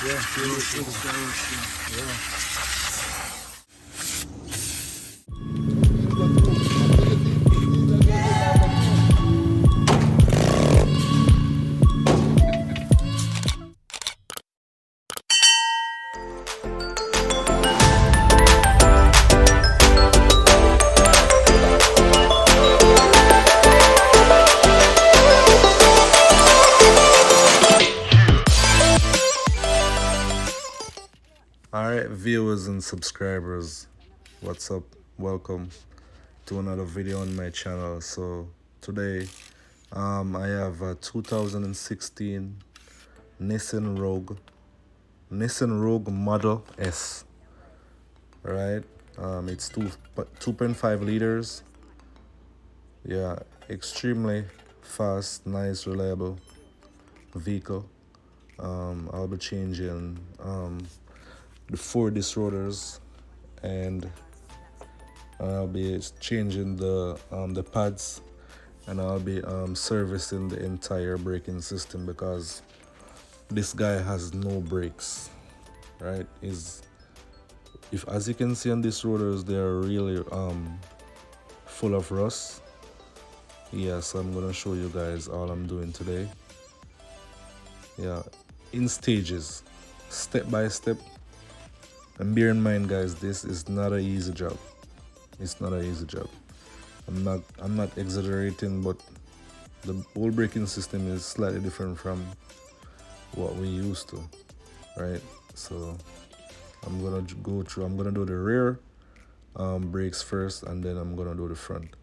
Yeah, yeah. Alright, viewers and subscribers, what's up? Welcome to another video on my channel. So today, I have a 2016 Nissan Rogue Model S. Right, it's 2.5 liters. Yeah, extremely fast, nice, reliable vehicle. I'll be changing the 4 disc rotors, and I'll be changing the pads, and I'll be servicing the entire braking system because this guy has no brakes. Right? Is if as you can see on these rotors, they are really full of rust. Yeah, so I'm gonna show you guys all I'm doing today. Yeah, in stages, step by step. And bear in mind, guys, this is not an easy job. It's not an easy job. I'm not exaggerating, but the whole braking system is slightly different from what we used to, right? So I'm gonna go through. I'm gonna do the rear brakes first, and then I'm gonna do the front.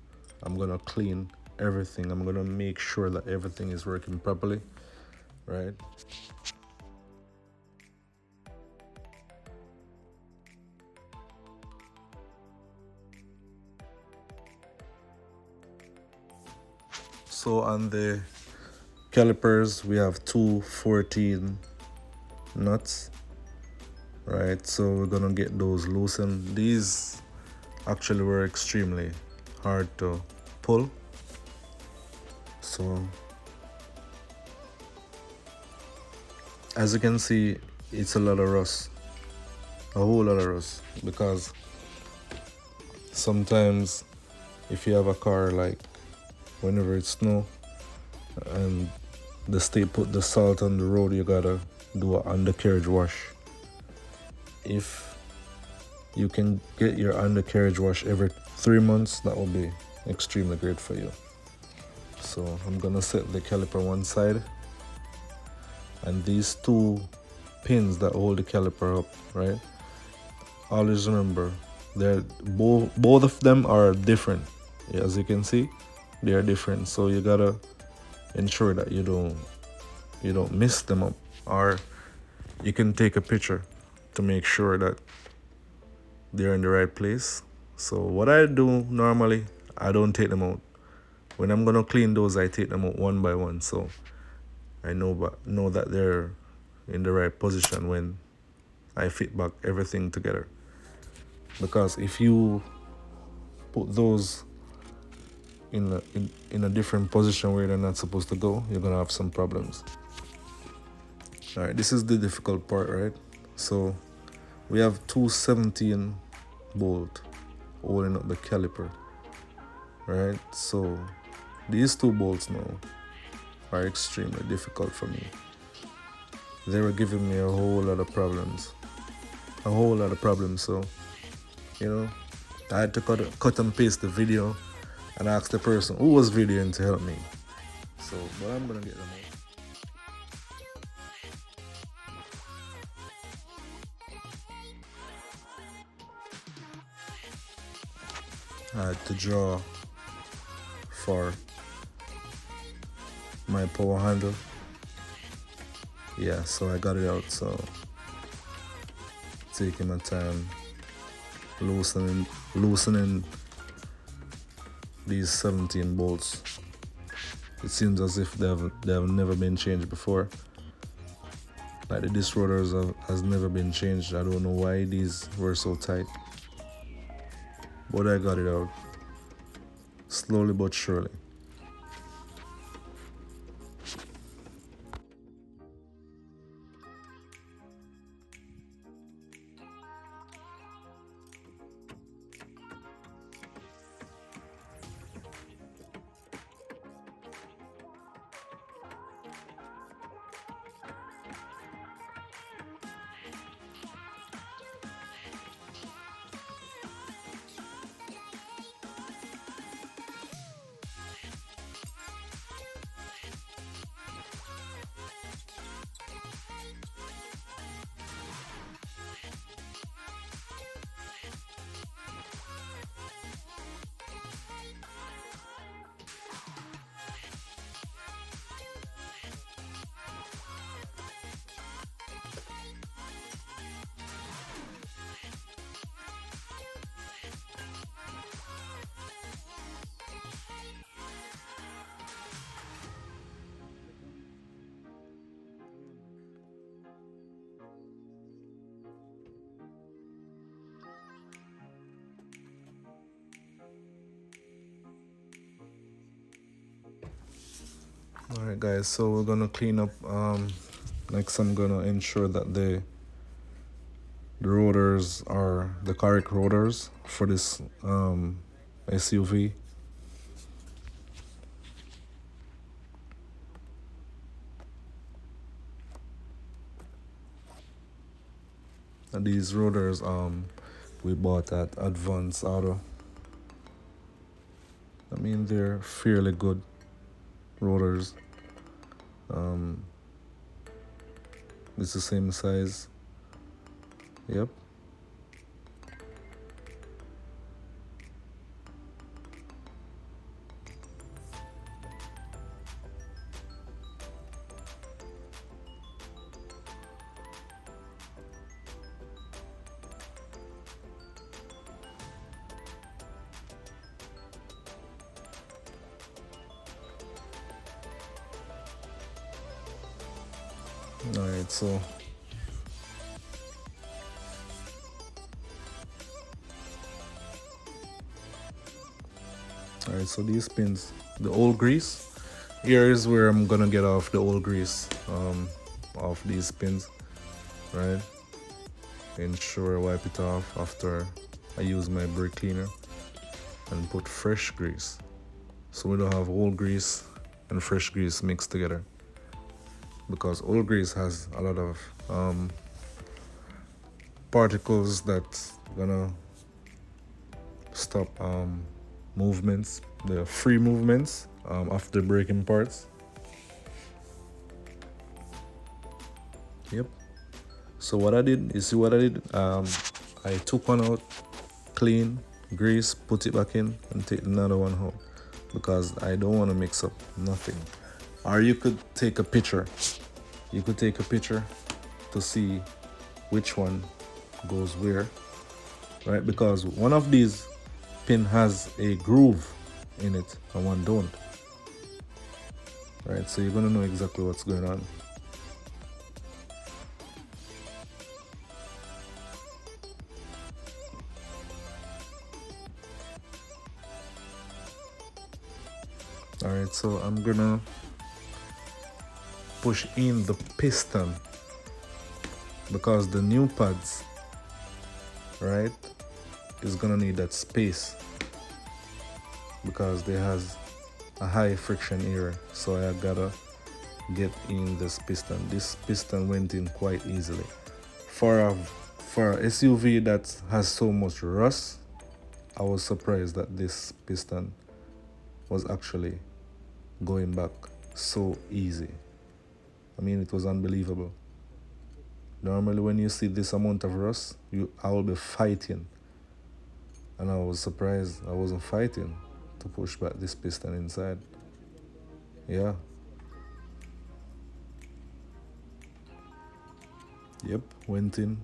I'm gonna clean everything. I'm gonna make sure that everything is working properly, right? So on the calipers, we have two 14 nuts, right? So we're gonna get those loosened. These actually were extremely hard to pull. So as you can see, it's a lot of rust, a whole lot of rust, because sometimes if you have a car, like whenever it's snow and the state put the salt on the road, you gotta do an undercarriage wash. If you can get your undercarriage wash every 3 months, that will be extremely great for you. So I'm gonna set the caliper one side, and these two pins that hold the caliper up, right? Always remember, they're both of them are different. Yeah, as you can see, they are different. So you gotta ensure that you don't mix them up, or you can take a picture to make sure that they're in the right place. So what I do normally, I don't take them out. When I'm gonna clean those, I take them out one by one, so I know that they're in the right position when I fit back everything together. Because if you put those in a different position where they're not supposed to go, you're gonna have some problems. All right, this is the difficult part, right? So we have two 17 bolt holding up the caliper, right? So these two bolts now are extremely difficult for me. They were giving me a whole lot of problems. So, I had to cut and paste the video and ask the person who was videoing to help me. So, but I'm gonna get them out. I had to draw for my power handle. Yeah, so I got it out. So taking my time loosening these 17 bolts. It seems as if they have never been changed before. Like the disc rotors has never been changed. I don't know why these were so tight, but I got it out slowly but surely. Alright guys, so we're gonna clean up. Next I'm gonna ensure that the rotors are the correct rotors for this SUV. And these rotors we bought at Advance Auto. I mean, they're fairly good rotors. It's the same size. Yep. Alright, so these pins, the old grease, here is where I'm gonna get off the old grease off these pins, right? Ensure I wipe it off after I use my brake cleaner and put fresh grease, so we don't have old grease and fresh grease mixed together, because old grease has a lot of particles that's gonna stop movements, the free movements of the braking parts. Yep. So what I did, you see what I did? I took one out, clean, grease, put it back in, and take another one out, because I don't want to mix up nothing. Or you could take a picture. You could take a picture to see which one goes where, right? Because one of these pin has a groove in it and one don't, right? So you're gonna know exactly what's going on. All right, so I'm gonna push in the piston, because the new pads, right, is gonna need that space, because they has a high friction area. So I gotta get in this piston. This piston went in quite easily. For a SUV that has so much rust, I was surprised that this piston was actually going back so easy. I mean, it was unbelievable. Normally when you see this amount of rust, I will be fighting. And I was surprised I wasn't fighting to push back this piston inside. Yeah. Yep, went in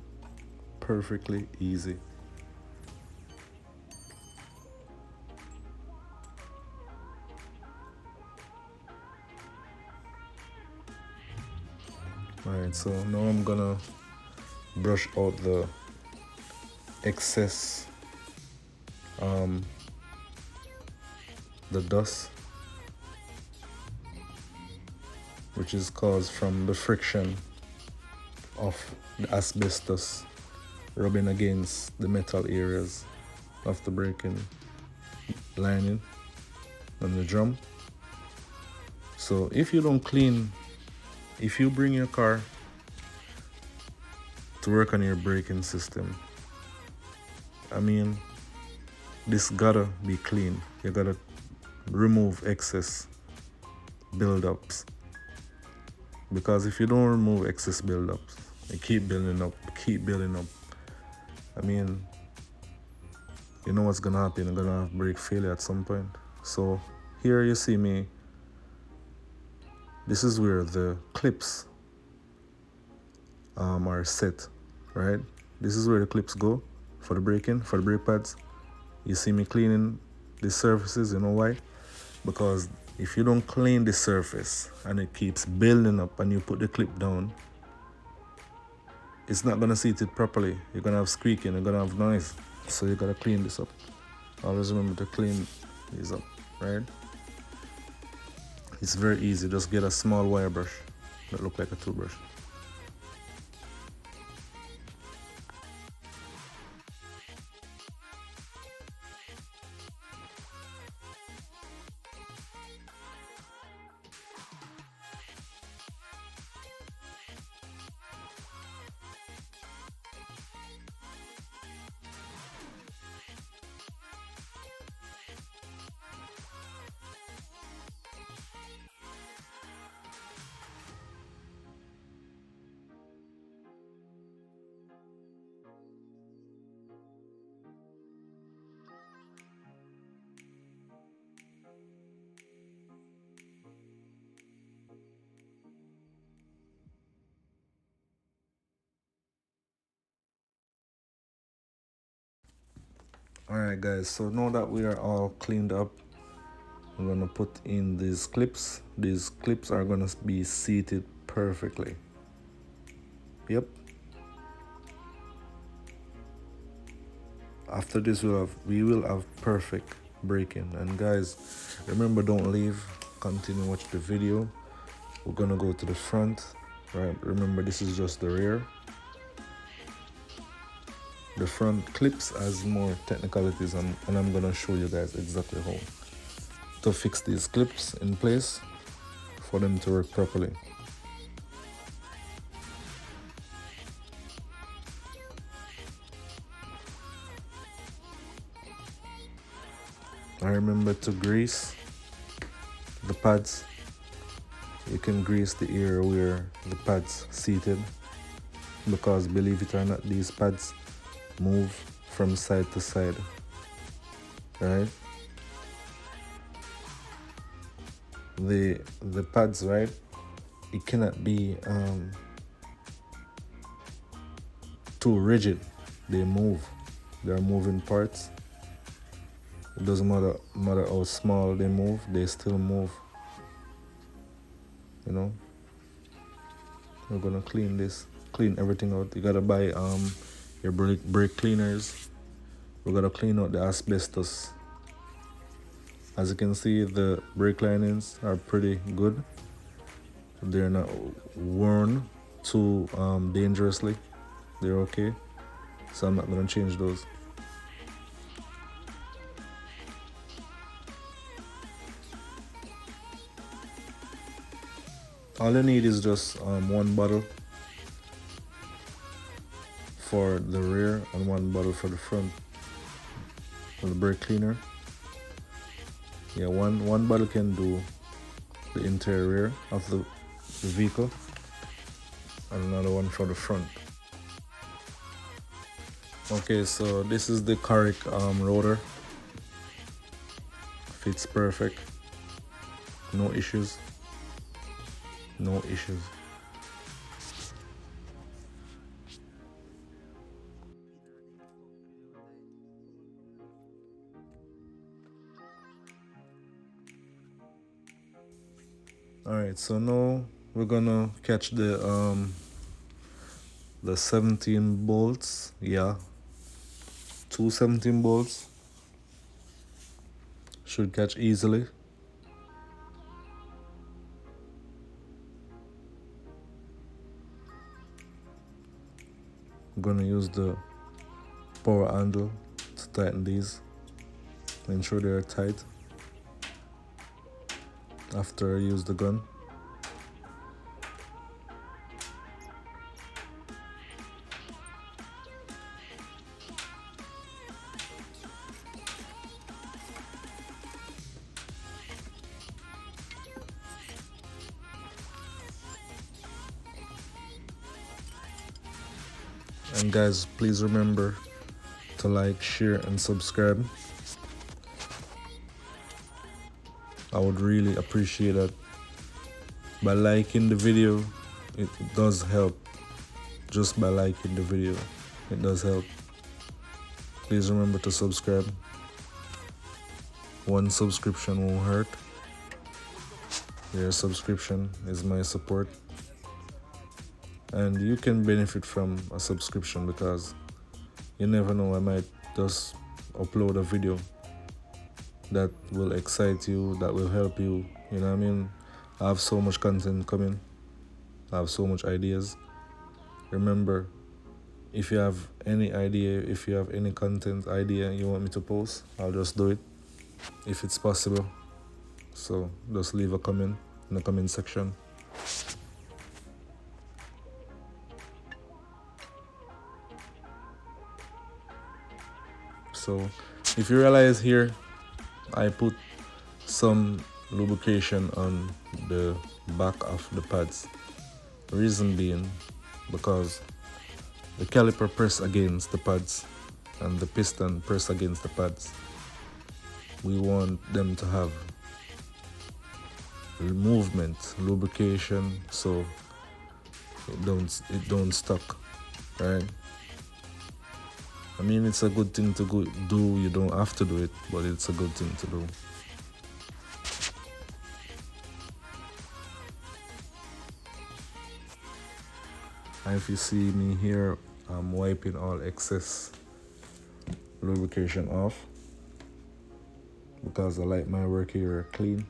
perfectly easy. Alright, so now I'm gonna brush out the excess, the dust, which is caused from the friction of the asbestos rubbing against the metal areas of the braking lining and the drum. So if you don't clean, if you bring your car to work on your braking system, I mean, this gotta be clean. You gotta remove excess buildups, because if you don't remove excess buildups, they keep building up, keep building up. I mean, you know what's gonna happen. You're gonna have brake failure at some point. So here you see me. This is where the clips are set, right? This is where the clips go for the braking, for the brake pads. You see me cleaning the surfaces. You know why? Because if you don't clean the surface and it keeps building up and you put the clip down, it's not gonna seat it properly. You're gonna have squeaking, you're gonna have noise. So you gotta clean this up. Always remember to clean these up, right? It's very easy. Just get a small wire brush that look like a toothbrush. Alright guys, so now that we are all cleaned up, I'm gonna put in these clips. These clips are gonna be seated perfectly. Yep. After this we will have perfect braking. And guys, remember, don't leave, continue watch the video. We're gonna go to the front, right? Remember, this is just the rear. The front clips has more technicalities, and I'm gonna show you guys exactly how to fix these clips in place for them to work properly. I remember to grease the pads. You can grease the area where the pads seated, because believe it or not, these pads move from side to side, right? The pads, right, it cannot be too rigid. They move. They're moving parts. It doesn't matter how small they move, they still move, you know. We're gonna clean everything out. You gotta buy your brake cleaners. We're gonna clean out the asbestos. As you can see, the brake linings are pretty good. They're not worn too dangerously. They're okay, so I'm not gonna change those. All you need is just one bottle for the rear and one bottle for the front for the brake cleaner. Yeah, one bottle can do the entire rear of the vehicle, and another one for the front. Okay, so this is the correct rotor. Fits perfect. No issues. No issues. Alright, so now we're gonna catch the 17 bolts. Yeah, two 17 bolts should catch easily. I'm gonna use the power handle to tighten these. Ensure they are tight after I use the gun. And guys, please remember to like, share, and subscribe. I would really appreciate that. By liking the video, it does help. Just by liking the video, it does help. Please remember to subscribe. One subscription won't hurt. Your subscription is my support. And you can benefit from a subscription, because you never know, I might just upload a video that will excite you, that will help you, you know what I mean? I have so much content coming. I have so much ideas. Remember, if you have any idea, if you have any content idea you want me to post, I'll just do it if it's possible. So just leave a comment in the comment section. So if you realize here, I put some lubrication on the back of the pads. Reason being because the caliper press against the pads and the piston press against the pads. We want them to have movement, lubrication, so it don't stuck, right? I mean, it's a good thing to do. You don't have to do it, but it's a good thing to do. And if you see me here, I'm wiping all excess lubrication off because I like my work here clean.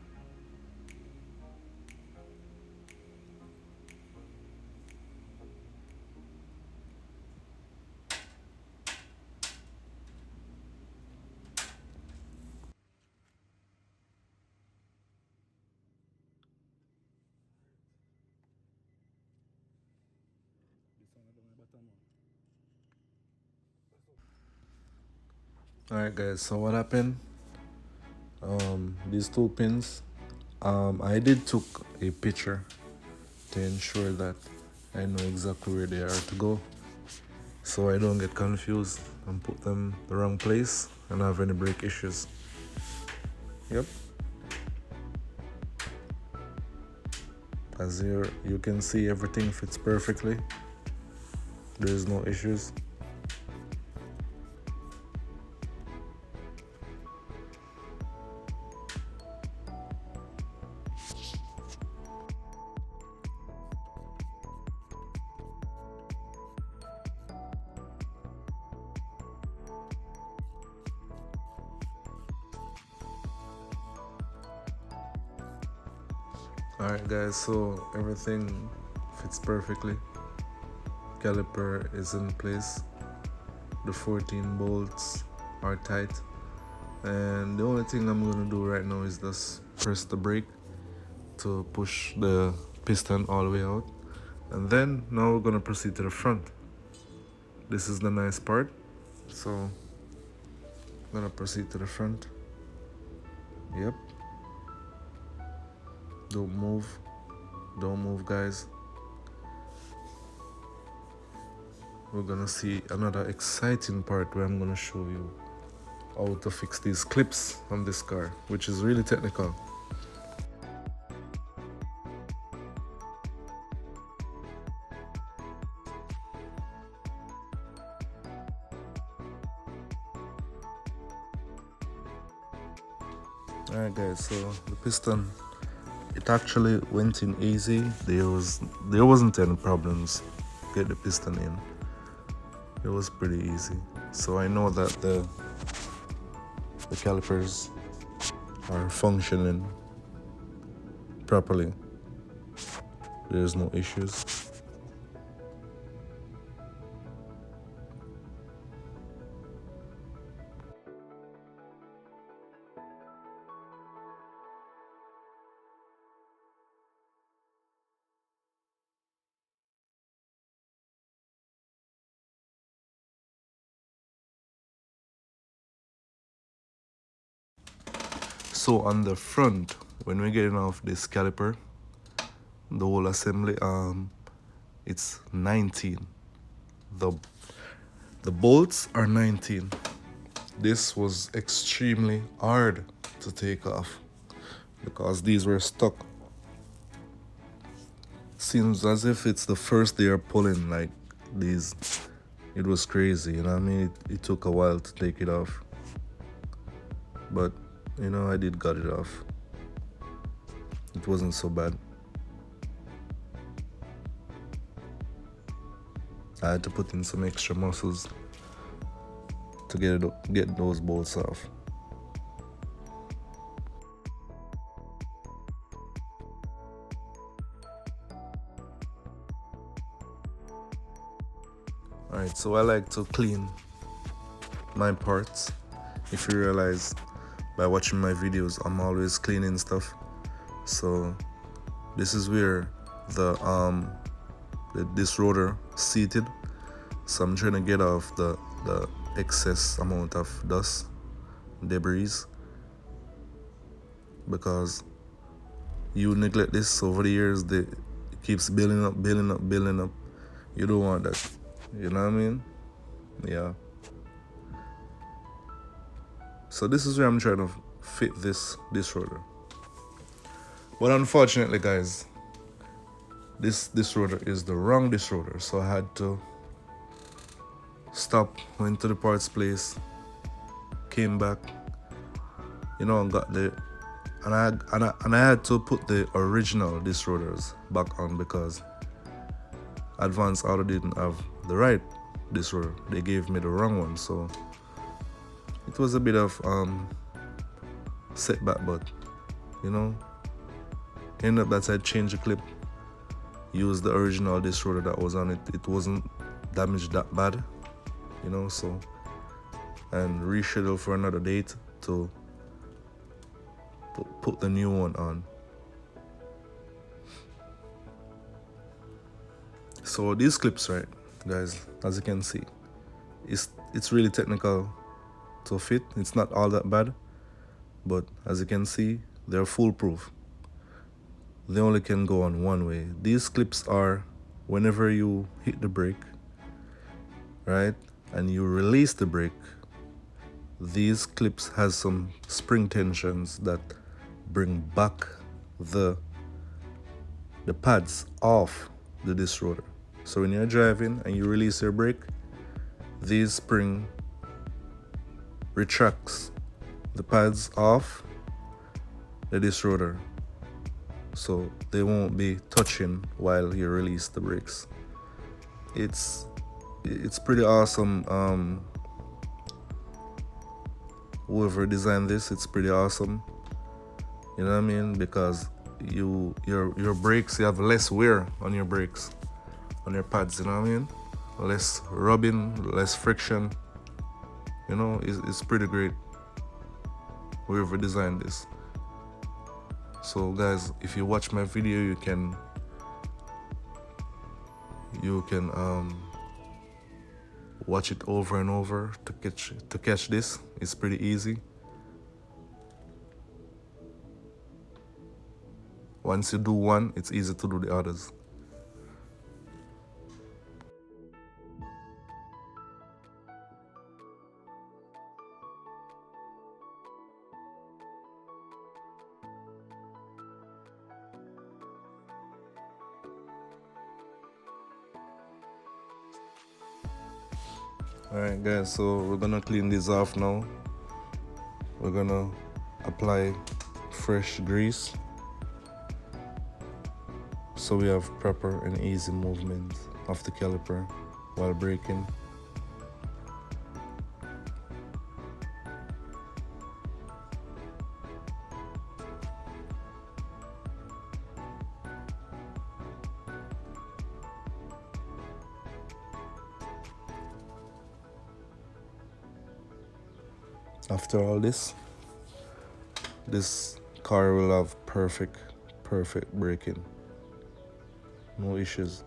Alright guys, so what happened? These two pins, I did took a picture to ensure that I know exactly where they are to go, so I don't get confused and put them the wrong place and have any brake issues. Yep. As here you can see, everything fits perfectly. There is no issues. Alright guys, so everything fits perfectly. Caliper is in place. The 14 bolts are tight. And the only thing I'm gonna do right now is just press the brake to push the piston all the way out. And then now we're gonna proceed to the front. This is the nice part. So I'm gonna proceed to the front. Yep. Don't move guys. We're gonna see another exciting part where I'm gonna show you how to fix these clips on this car, which is really technical. Alright guys, so the piston, it actually went in easy. There wasn't any problems. Get the piston in. It was pretty easy. So I know that the calipers are functioning properly. There's no issues. So on the front, when we're getting off this caliper, the whole assembly, it's 19. The bolts are 19. This was extremely hard to take off because these were stuck. Seems as if it's the first they are pulling like these. It was crazy, you know what I mean? It took a while to take it off. But, you know, I did got it off. It wasn't so bad. I had to put in some extra muscles to get those bolts off. Alright, so I like to clean my parts. If you realize by watching my videos, I'm always cleaning stuff. So this is where this rotor seated. So I'm trying to get off the excess amount of dust, debris, because you neglect this over the years, it keeps building up, building up, building up. You don't want that. You know what I mean? Yeah. So this is where I'm trying to fit this rotor. But unfortunately, guys, this rotor is the wrong rotor. So I had to stop, went to the parts place, came back, you know, and got the and I had to put the original rotors back on because Advanced Auto didn't have the right rotor. They gave me the wrong one, so it was a bit of setback, but you know, ended up that I changed the clip, used the original rotor that was on it. It wasn't damaged that bad, you know, so, and reschedule for another date to put the new one on. So these clips, right, guys, as you can see, it's really technical to fit. It's not all that bad, but as you can see, they're foolproof. They only can go on one way. These clips are, whenever you hit the brake, right, and you release the brake, these clips has some spring tensions that bring back the pads off the disc rotor. So when you're driving and you release your brake, these spring retracts the pads off the disc rotor, so they won't be touching while you release the brakes. It's pretty awesome. Whoever designed this, it's pretty awesome. You know what I mean? Because your brakes, you have less wear on your brakes, on your pads. You know what I mean? Less rubbing, less friction. You know, it's pretty great. Whoever designed this. So guys, if you watch my video, you can watch it over and over to catch this. It's pretty easy. Once you do one, it's easy to do the others. Alright guys, so we're gonna clean this off now. We're gonna apply fresh grease so we have proper and easy movement of the caliper while braking. After all this car will have perfect braking. No issues.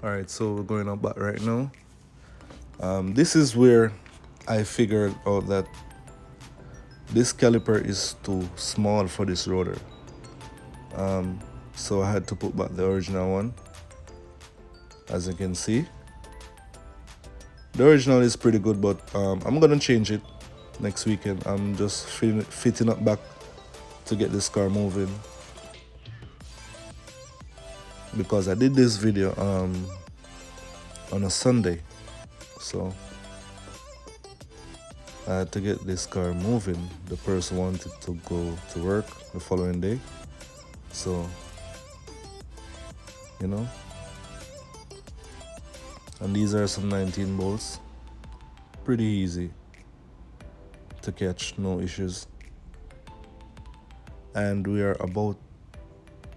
Alright, so we're going up back right now. This is where I figured out that this caliper is too small for this rotor. So I had to put back the original one. As you can see, the original is pretty good, but I'm gonna change it next weekend. I'm just fitting up back to get this car moving, because I did this video on a Sunday, so I had to get this car moving. The person wanted to go to work the following day, so you know. And these are some 19 bolts, pretty easy to catch, no issues. And we are about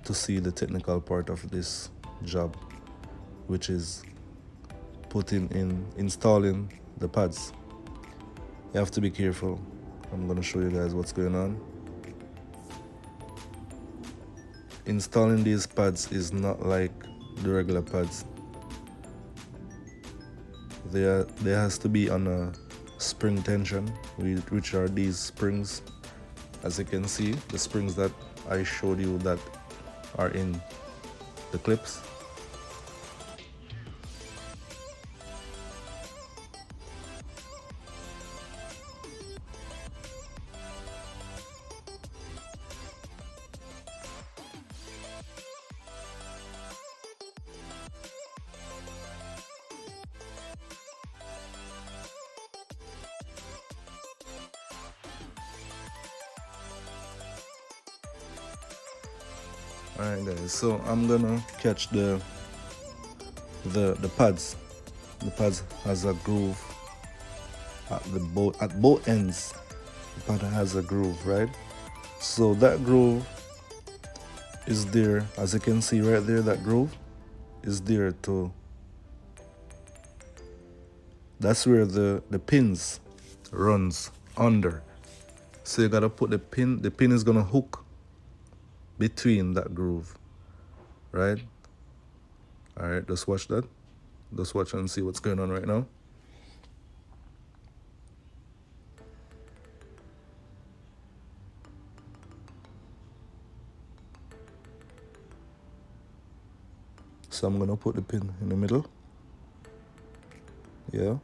to see the technical part of this job, which is installing the pads. You have to be careful. I'm gonna show you guys what's going on. Installing these pads is not like the regular pads. There has to be on a spring tension, which are these springs. As you can see, the springs that I showed you that are in the clips. Alright guys, so I'm gonna catch the pads. The pads has a groove at both ends. The pad has a groove, right? So that groove is there, as you can see right there, that groove is there to, that's where the pins runs under. So you gotta put the pin is gonna hook between that groove, right? All right, just watch that. Just watch and see what's going on right now. So I'm gonna put the pin in the middle. Yeah.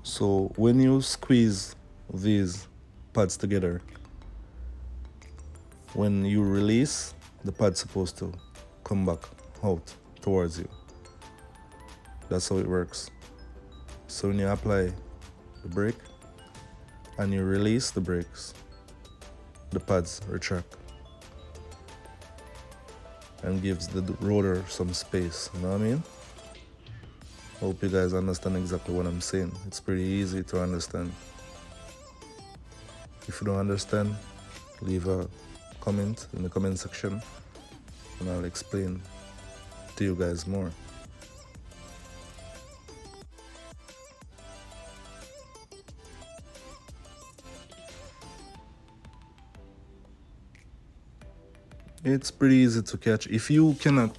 So when you squeeze these pads together, when you release, the pad's supposed to come back out towards you. That's how it works. So when you apply the brake and you release the brakes, the pads retract and gives the rotor some space, you know what I mean? Hope you guys understand exactly what I'm saying. It's pretty easy to understand. If you don't understand, leave a comment in the comment section and I'll explain to you guys more. It's pretty easy to catch. If you cannot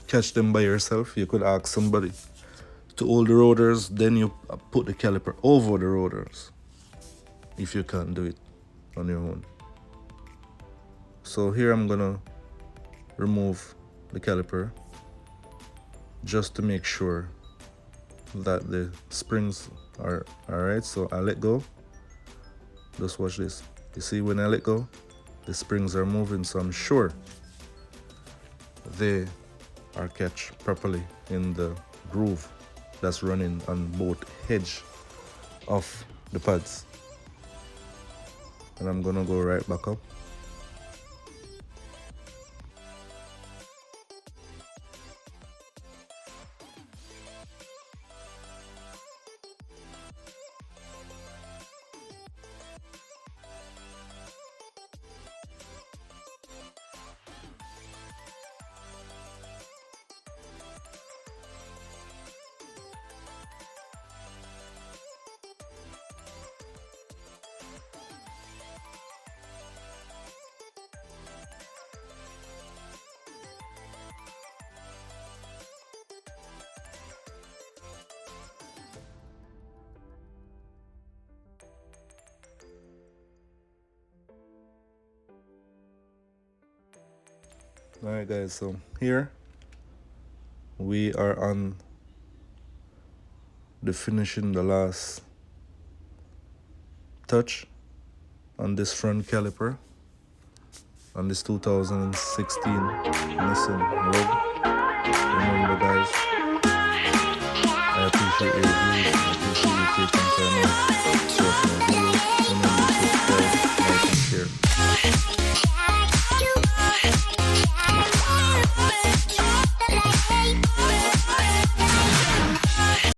catch them by yourself, you could ask somebody to hold the rotors, then you put the caliper over the rotors if you can't do it on your own. So here I'm gonna remove the caliper just to make sure that the springs are alright. So I let go. Just watch this. You see, when I let go, the springs are moving, so I'm sure they are catch properly in the groove that's running on both edge of the pads. And I'm gonna go right back up. Alright guys, so here we are on the finishing, the last touch on this front caliper on this 2016 Nissan Rogue. Remember guys, I appreciate your views, I appreciate you taking time out to watch my